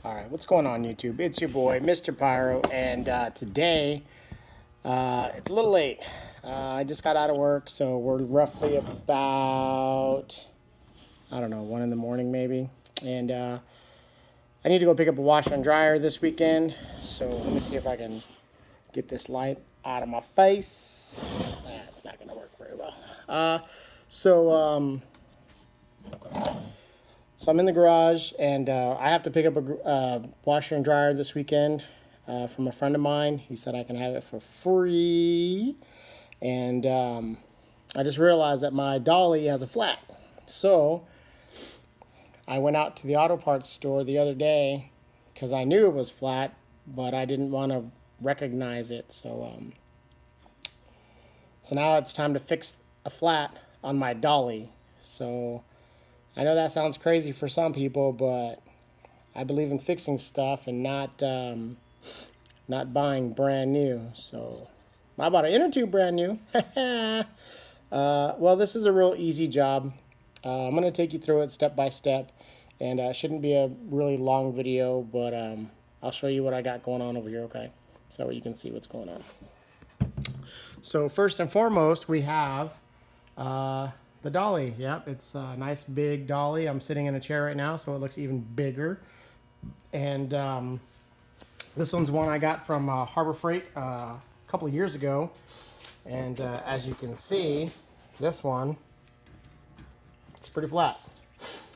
All right, what's going on, YouTube? It's your boy, Mr. Pyro, and today it's a little late. I just got out of work, so we're roughly about, I don't know, 1 in the morning maybe. And I need to go pick up a washer and dryer this weekend, so let me see if I can get this light out of my face. It's not going to work very well. So I'm in the garage, and I have to pick up a washer and dryer this weekend from a friend of mine. He said I can have it for free, and I just realized that my dolly has a flat. So I went out to the auto parts store the other day because I knew it was flat, but I didn't want to recognize it. So now it's time to fix a flat on my dolly. So I know that sounds crazy for some people, but I believe in fixing stuff and not buying brand new. So I bought an inner tube brand new. Well, this is a real easy job. I'm going to take you through it step by step, and it shouldn't be a really long video, but I'll show you what I got going on over here, okay? So you can see what's going on. So first and foremost, we have the dolly. Yep, it's a nice big dolly. I'm sitting in a chair right now, so it looks even bigger. And this one's one I got from Harbor Freight a couple of years ago. And as you can see, this one, it's pretty flat.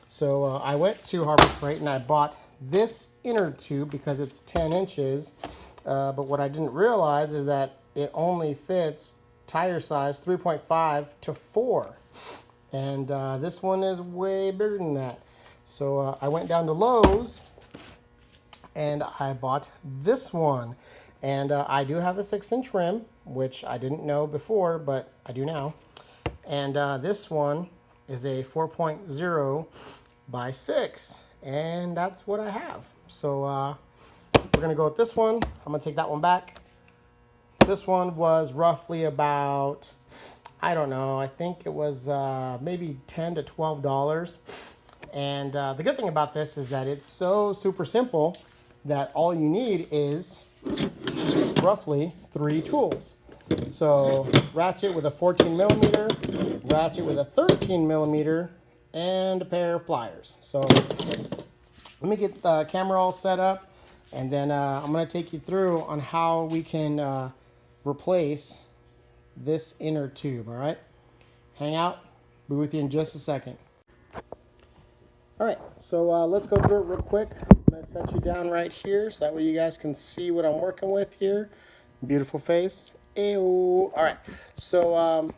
So I went to Harbor Freight and I bought this inner tube because it's 10 inches. But what I didn't realize is that it only fits tire size 3.5 to 4. And this one is way bigger than that. So I went down to Lowe's and I bought this one. And I do have a 6-inch rim, which I didn't know before, but I do now. And this one is a 4.0 by 6. And that's what I have. So we're going to go with this one. I'm going to take that one back. This one was roughly about, I don't know, I think it was maybe $10 to $12. And the good thing about this is that it's so super simple that all you need is roughly 3 tools. So ratchet with a 14 millimeter, ratchet with a 13 millimeter, and a pair of pliers. So let me get the camera all set up, and then I'm going to take you through on how we can replace this inner tube. All right, hang out, be with you in just a second. All right, so let's go through it real quick. I'm going to set you down right here so that way you guys can see what I'm working with here. Beautiful face. Ew. All right, so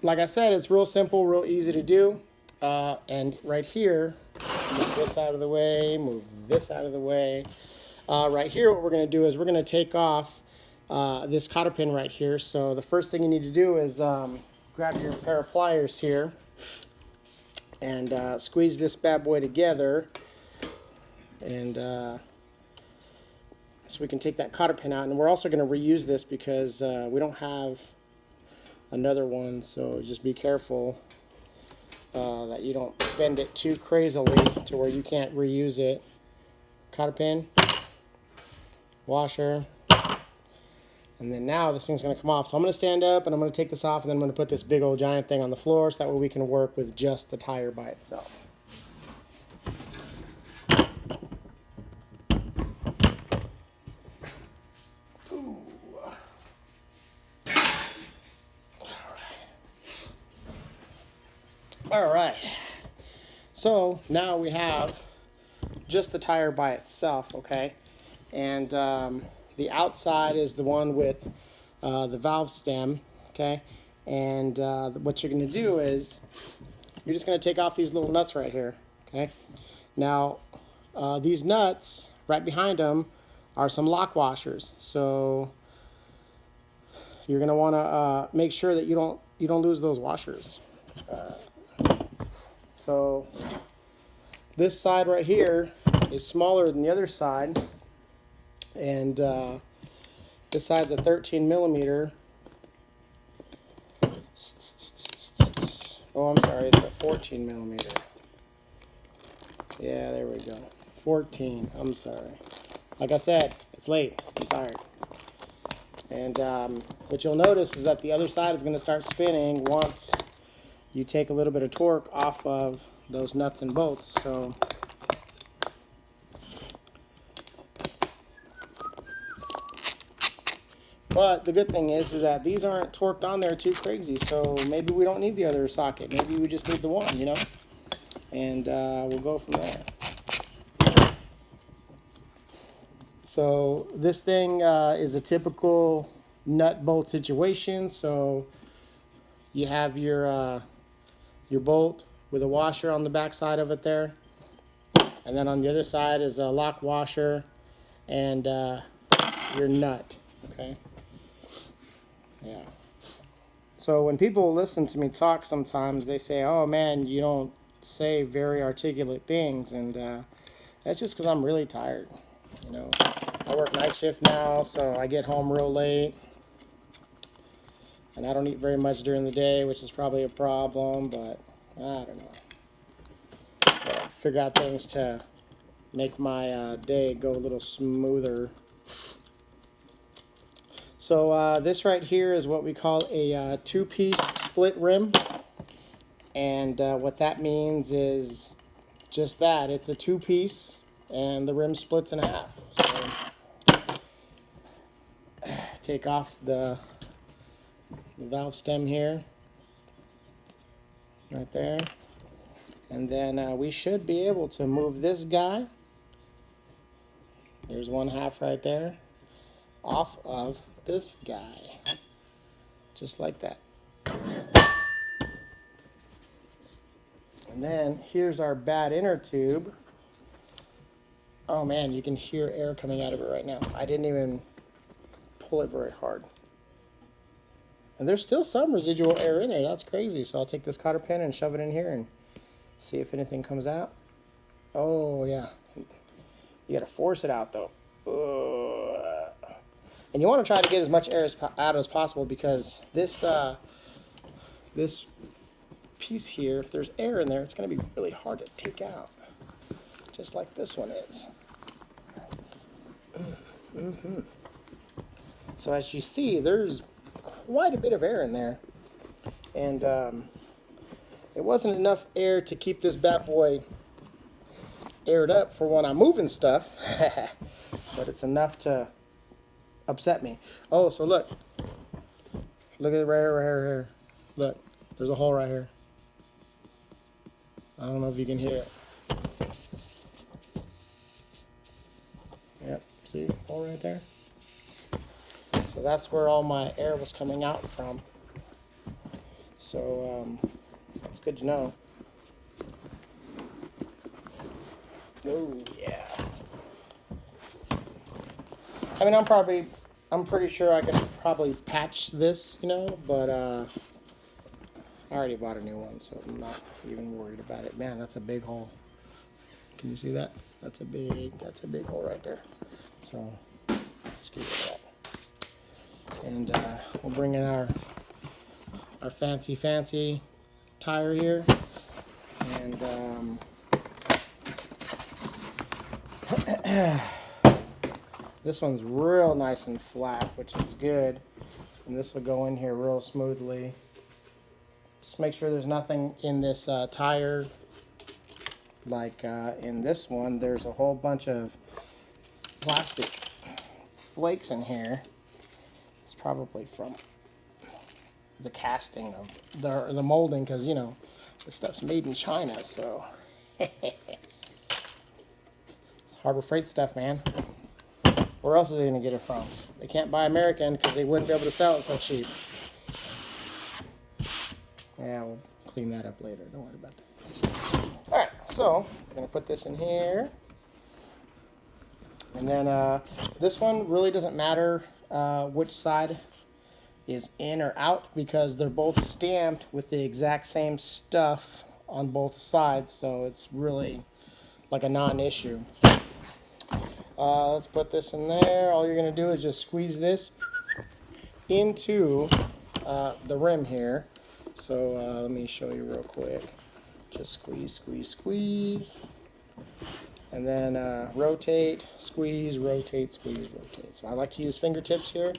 like I said, it's real simple, real easy to do. And right here, move this out of the way, move this out of the way. Right here, what we're going to do is we're going to take off this cotter pin right here. So the first thing you need to do is grab your pair of pliers here and squeeze this bad boy together, and so we can take that cotter pin out. And we're also going to reuse this because we don't have another one, so just be careful that you don't bend it too crazily to where you can't reuse it. Cotter pin, washer. And then now this thing's going to come off. So I'm going to stand up and I'm going to take this off, and then I'm going to put this big old giant thing on the floor so that way we can work with just the tire by itself. Ooh. All right. So now we have just the tire by itself, okay? And the outside is the one with the valve stem, okay? And what you're going to do is you're just going to take off these little nuts right here, okay? Now, these nuts right behind them are some lock washers. So you're going to want to make sure that you don't lose those washers. So this side right here is smaller than the other side. And this side's a 13 millimeter. Oh, I'm sorry, it's a 14 millimeter. Yeah, there we go. 14. I'm sorry. Like I said, it's late. I'm tired. And what you'll notice is that the other side is going to start spinning once you take a little bit of torque off of those nuts and bolts. So but the good thing is that these aren't torqued on there too crazy, so maybe we don't need the other socket. Maybe we just need the one, you know? And we'll go from there. So this thing is a typical nut bolt situation. So you have your bolt with a washer on the back side of it there, and then on the other side is a lock washer and your nut. Okay. Yeah. So when people listen to me talk, sometimes they say, "Oh man, you don't say very articulate things," and that's just because I'm really tired. You know, I work night shift now, so I get home real late, and I don't eat very much during the day, which is probably a problem, but I don't know. Gotta figure out things to make my day go a little smoother. So this right here is what we call a two-piece split rim, and what that means is just that. It's a two-piece, and the rim splits in half. So take off the valve stem here, right there, and then we should be able to move this guy, there's one half right there, off of this guy, just like that. And then here's our bad inner tube. Oh man, you can hear air coming out of it right now. I didn't even pull it very hard. And there's still some residual air in there. That's crazy. So I'll take this cotter pin and shove it in here and see if anything comes out. Oh yeah. You gotta force it out though. And you want to try to get as much air out as possible, because this this piece here, if there's air in there, it's going to be really hard to take out, just like this one is. So as you see, there's quite a bit of air in there, and it wasn't enough air to keep this bad boy aired up for when I'm moving stuff, but it's enough to upset me. Oh, so look at it right here. Look, there's a hole right here. I don't know if you can hear it. Yep, see, hole right there. So that's where all my air was coming out from. So that's good to know. Oh yeah. I mean, I'm pretty sure I could probably patch this, you know, but I already bought a new one, so I'm not even worried about it. Man, that's a big hole. Can you see that? That's a big hole right there. So let's get rid of that. And we'll bring in our fancy tire here, and this one's real nice and flat, which is good, and this will go in here real smoothly. Just make sure there's nothing in this tire, like in this one there's a whole bunch of plastic flakes in here. It's probably from the casting of the molding, because you know this stuff's made in China, so it's Harbor Freight stuff, man. Where else are they going to get it from? They can't buy American because they wouldn't be able to sell it so cheap. Yeah, we'll clean that up later. Don't worry about that. Alright, so we're going to put this in here. And then this one really doesn't matter which side is in or out, because they're both stamped with the exact same stuff on both sides. So it's really like a non-issue. Let's put this in there. All you're going to do is just squeeze this into the rim here. So let me show you real quick. Just squeeze. And then rotate, squeeze, rotate, squeeze, rotate. So I like to use fingertips here.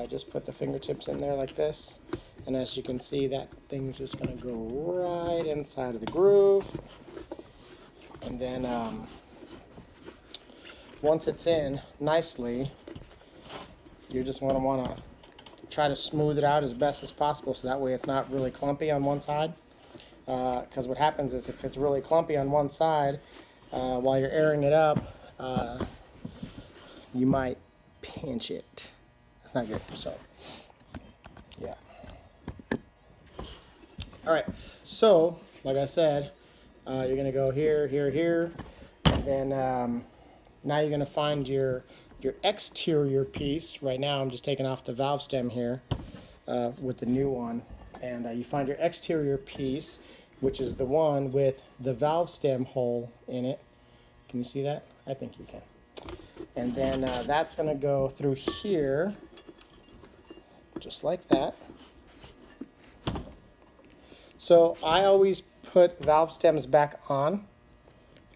Just put the fingertips in there like this. And as you can see, that thing's just going to go right inside of the groove. And then once it's in nicely, you just want to try to smooth it out as best as possible so that way it's not really clumpy on one side. Because what happens is if it's really clumpy on one side, while you're airing it up, you might pinch it. That's not good. So, yeah. All right. So, like I said, you're going to go here, here, here. And then now you're going to find your exterior piece. Right now I'm just taking off the valve stem here with the new one. And you find your exterior piece, which is the one with the valve stem hole in it. Can you see that? I think you can. And then that's going to go through here, just like that. So I always put valve stems back on,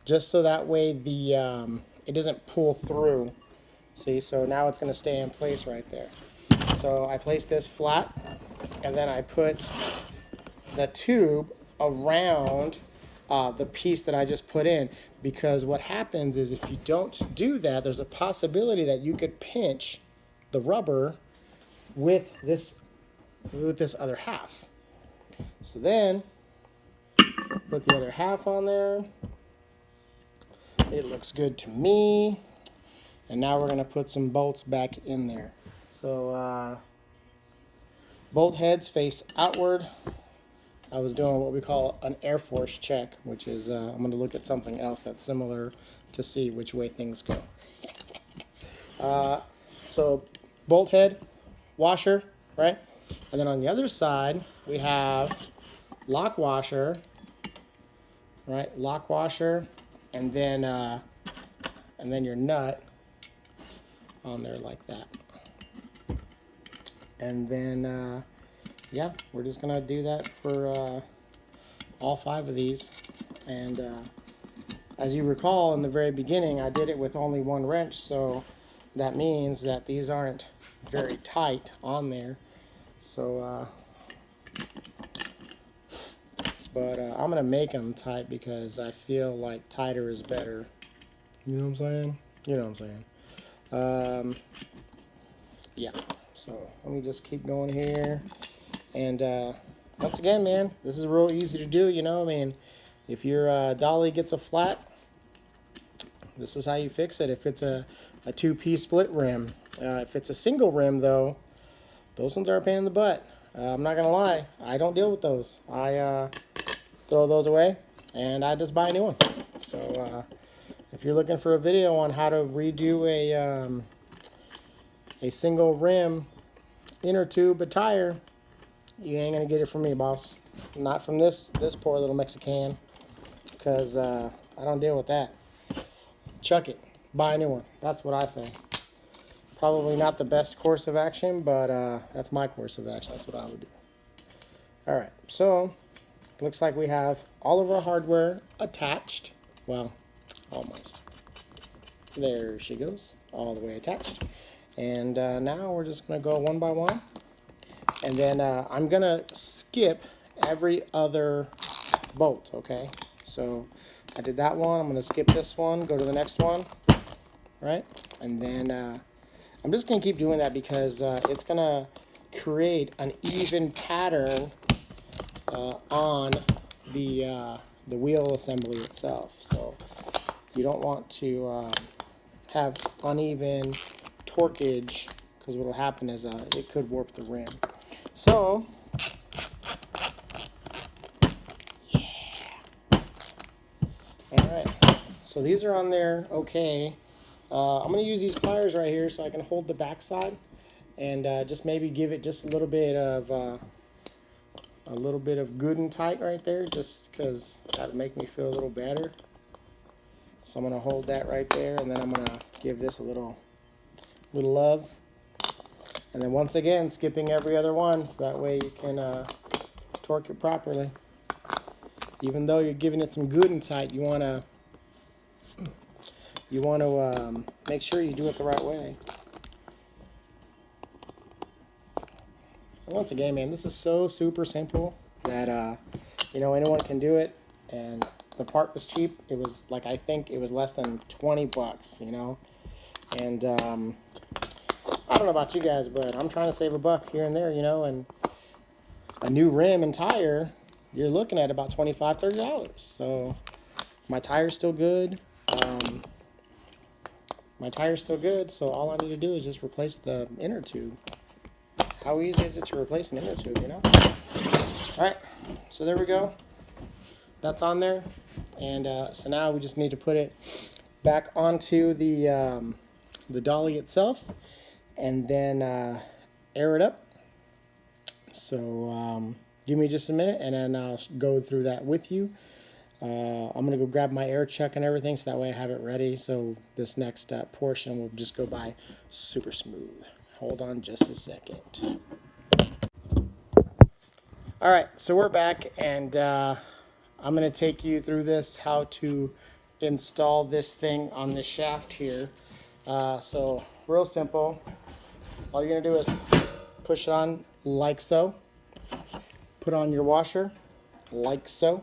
just so that way the it doesn't pull through. See, so now it's going to stay in place right there. So I place this flat, and then I put the tube around the piece that I just put in, because what happens is if you don't do that, there's a possibility that you could pinch the rubber with this other half. So then put the other half on there. It looks good to me. And now we're going to put some bolts back in there. So bolt heads face outward. I was doing what we call an Air Force check, which is I'm going to look at something else that's similar to see which way things go. So bolt head, washer, right? And then on the other side, we have lock washer, right? Lock washer, and then your nut on there like that. And then yeah, we're just gonna do that for all 5 of these. And as you recall in the very beginning, I did it with only 1 wrench, so that means that these aren't very tight on there. So but I'm gonna make them tight because I feel like tighter is better. You know what I'm saying? You know what I'm saying. Yeah, so let me just keep going here. And once again, man, this is real easy to do, you know. I mean, if your dolly gets a flat, this is how you fix it. If it's a 2-piece split rim. If it's a single rim, though, those ones are a pain in the butt. I'm not going to lie. I don't deal with those. I throw those away, and I just buy a new one. So if you're looking for a video on how to redo a single rim inner tube of tire, you ain't gonna get it from me, boss. Not from this poor little Mexican, because I don't deal with that. Chuck it. Buy a new one. That's what I say. Probably not the best course of action, but that's my course of action. That's what I would do. All right, so looks like we have all of our hardware attached. Well, almost. There she goes, all the way attached. And now we're just gonna go one by one. And then I'm going to skip every other bolt, okay? So I did that one. I'm going to skip this one, go to the next one, right? And then I'm just going to keep doing that because it's going to create an even pattern on the wheel assembly itself. So you don't want to have uneven torquage, because what will happen is it could warp the rim. So, yeah. Alright, so these are on there, okay. I'm going to use these pliers right here so I can hold the backside and just maybe give it just a little bit of good and tight right there, just because that'll make me feel a little better. So I'm going to hold that right there, and then I'm going to give this a little love. And then once again, skipping every other one, so that way you can torque it properly. Even though you're giving it some good and tight, you want to you want to make sure you do it the right way. And once again, man, this is so super simple that you know, anyone can do it. And the part was cheap. It was like, I think it was less than 20 bucks, you know. And I don't know about you guys, but I'm trying to save a buck here and there, you know. And a new rim and tire, you're looking at about $25, $30. So my tire's still good. So all I need to do is just replace the inner tube. How easy is it to replace an inner tube, you know? All right, so there we go. That's on there. And so now we just need to put it back onto the dolly itself, and then air it up. So give me just a minute, and then I'll go through that with you. I'm going to go grab my air check and everything, so that way I have it ready. So this next portion will just go by super smooth. Hold on just a second. All right, so we're back, and I'm going to take you through this, how to install this thing on this shaft here. So real simple. All you're going to do is push it on like so. Put on your washer like so.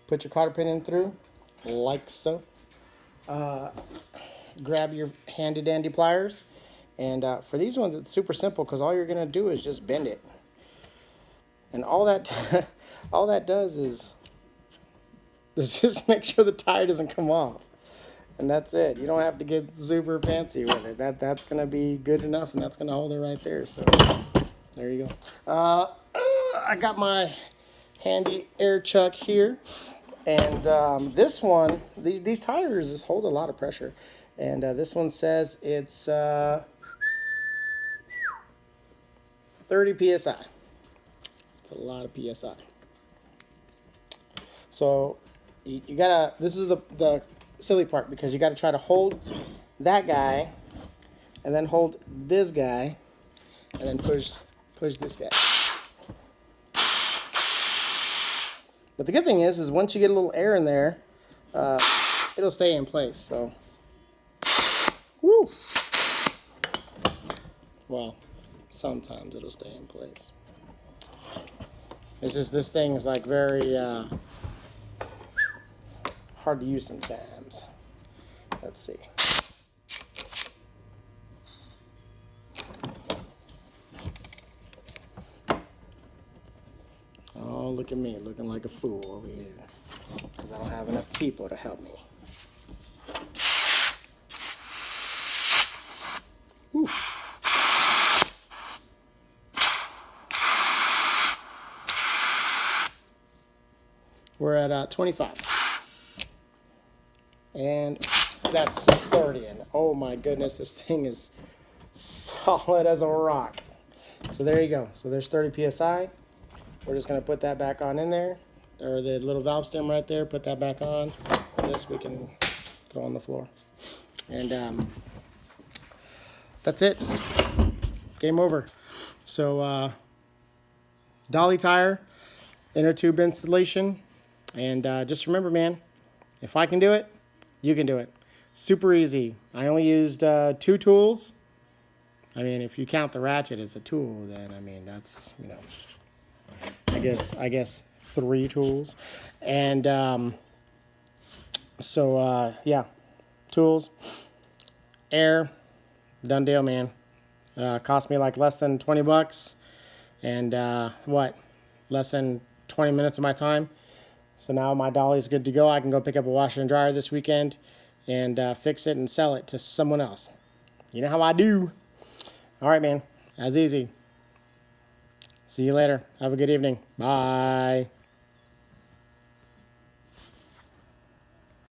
Put your cotter pin in through like so. Grab your handy dandy pliers. And for these ones, it's super simple because all you're going to do is just bend it. And all that all that does is just make sure the tire doesn't come off. And that's it. You don't have to get super fancy with it. That's going to be good enough, and that's going to hold it right there. So there you go. I got my handy air chuck here. And this one, these tires hold a lot of pressure. And this one says it's 30 psi. It's a lot of psi. So you gotta, this is the silly part, because you gotta try to hold that guy, and then hold this guy, and then push this guy. But the good thing is once you get a little air in there, it'll stay in place. So, woo. Well, sometimes it'll stay in place. It's just, this thing is like very hard to use sometimes. Let's see. Oh, look at me looking like a fool over here because I don't have enough people to help me. Whew. We're at 25. And that's 30. And oh my goodness, this thing is solid as a rock. So there you go. So there's 30 psi. We're just going to put that back on in there, or the little valve stem right there, put that back on. This we can throw on the floor. And that's it. Game over. So dolly tire, inner tube installation. And just remember, man, if I can do it, you can do it. Super easy. I only used 2 tools. I mean, if you count the ratchet as a tool, then, I mean, that's, you know, I guess 3 tools. And yeah, tools, air, done deal, man. Cost me like less than 20 bucks. And less than 20 minutes of my time. So now my dolly's good to go. I can go pick up a washer and dryer this weekend and fix it and sell it to someone else. You know how I do. All right, man. That's easy. See you later. Have a good evening. Bye.